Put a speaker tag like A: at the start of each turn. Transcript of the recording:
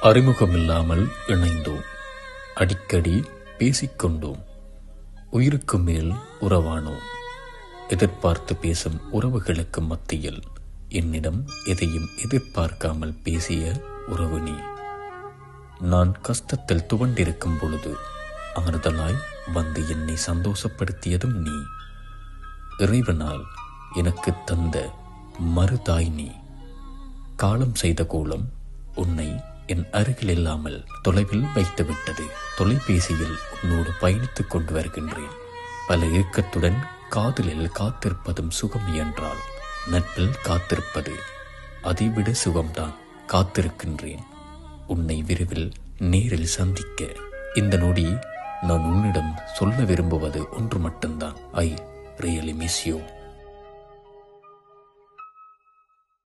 A: அறிமுகமில்லாமல் இணைந்தோம். அடிக்கடி பேசிக்கொண்டோம். உயிருக்கு மேல் உறவானோம். எதிர்பார்த்து பேசும் உறவுகளுக்கு மத்தியில் என்னிடம் எதையும் எதிர்பார்க்காமல் பேசிய உறவு நீ. நான் கஷ்டத்தில் துவண்டிருக்கும் பொழுது ஆறுதலாய் வந்து என்னை சந்தோஷப்படுத்தியதும் நீ. இறைவனால் எனக்கு தந்த மறுதாய் நீ. காலம் செய்த கோலம் உன்னை என் அருகில் இல்லாமல் தொலைவில் வைத்துவிட்டது. தொலைபேசியில் உன்னோடு பயணித்துக் கொண்டு வருகின்றேன். பல இயக்கத்துடன் காதலில் காத்திருப்பதும் சுகம் என்றால் நட்பில் காத்திருப்பது அதைவிட சுகம்தான். காத்திருக்கின்றேன் உன்னை விரைவில் நேரில் சந்திக்க. இந்த நொடி நான் உன்னிடம் சொல்ல விரும்புவது ஒன்று மட்டும்தான். I really miss you.